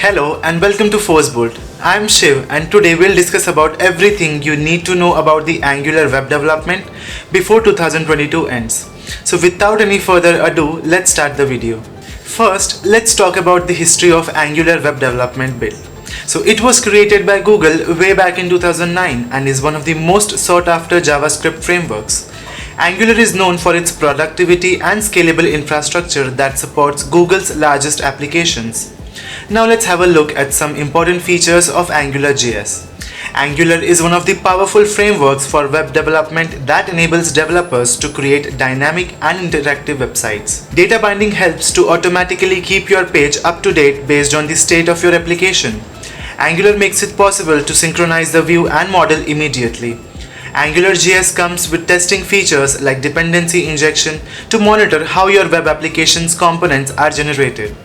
Hello and welcome to ForceBolt. I'm Shiv and today we'll discuss about everything you need to know about the Angular web development before 2022 ends. So without any further ado, let's start the video. First, let's talk about the history of Angular web development build. So it was created by Google way back in 2009 and is one of the most sought after JavaScript frameworks. Angular is known for its productivity and scalable infrastructure that supports Google's largest applications. Now let's have a look at some important features of AngularJS. Angular is one of the powerful frameworks for web development that enables developers to create dynamic and interactive websites. Data binding helps to automatically keep your page up to date based on the state of your application. Angular makes it possible to synchronize the view and model immediately. AngularJS comes with testing features like dependency injection to monitor how your web application's components are generated.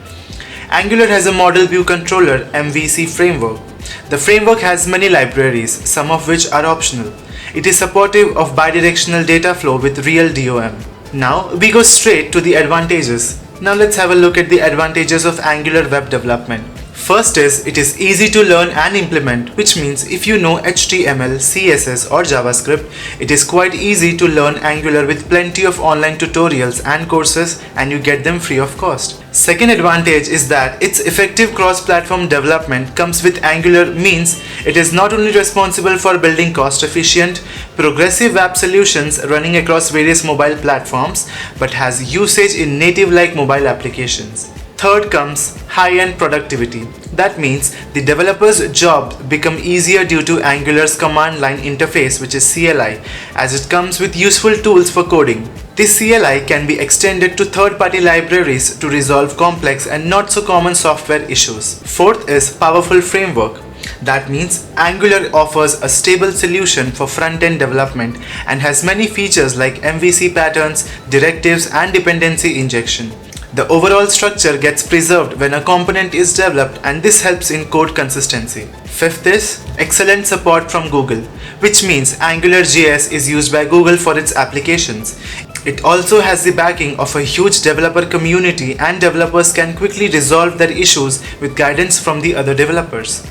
Angular has a model view controller (MVC) framework. The framework has many libraries, some of which are optional. It is supportive of bidirectional data flow with real DOM. Now we go straight to the advantages. Now let's have a look at the advantages of Angular web development. First is, it is easy to learn and implement, which means if you know HTML, CSS or JavaScript, it is quite easy to learn Angular with plenty of online tutorials and courses, and you get them free of cost. Second advantage is that its effective cross-platform development comes with Angular means it is not only responsible for building cost-efficient, progressive web solutions running across various mobile platforms, but has usage in native-like mobile applications. Third comes high-end productivity. That means the developer's job become easier due to Angular's command line interface, which is CLI, as it comes with useful tools for coding. This CLI can be extended to third-party libraries to resolve complex and not so common software issues. Fourth is powerful framework. That means Angular offers a stable solution for front-end development and has many features like MVC patterns, directives and dependency injection. The overall structure gets preserved when a component is developed, and this helps in code consistency. Fifth is excellent support from Google, which means AngularJS is used by Google for its applications. It also has the backing of a huge developer community, and developers can quickly resolve their issues with guidance from the other developers.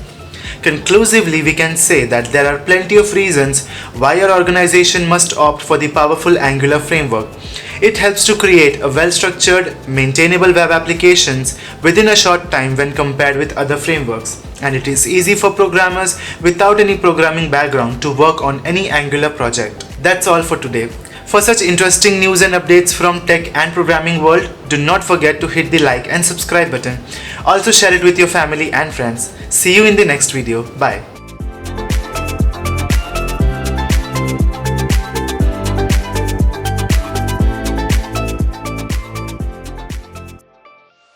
Conclusively, we can say that there are plenty of reasons why your organization must opt for the powerful Angular framework. It helps to create a well-structured, maintainable web applications within a short time when compared with other frameworks. And it is easy for programmers without any programming background to work on any Angular project. That's all for today. For such interesting news and updates from tech and programming world, do not forget to hit the like and subscribe button. Also share it with your family and friends. See you in the next video. Bye.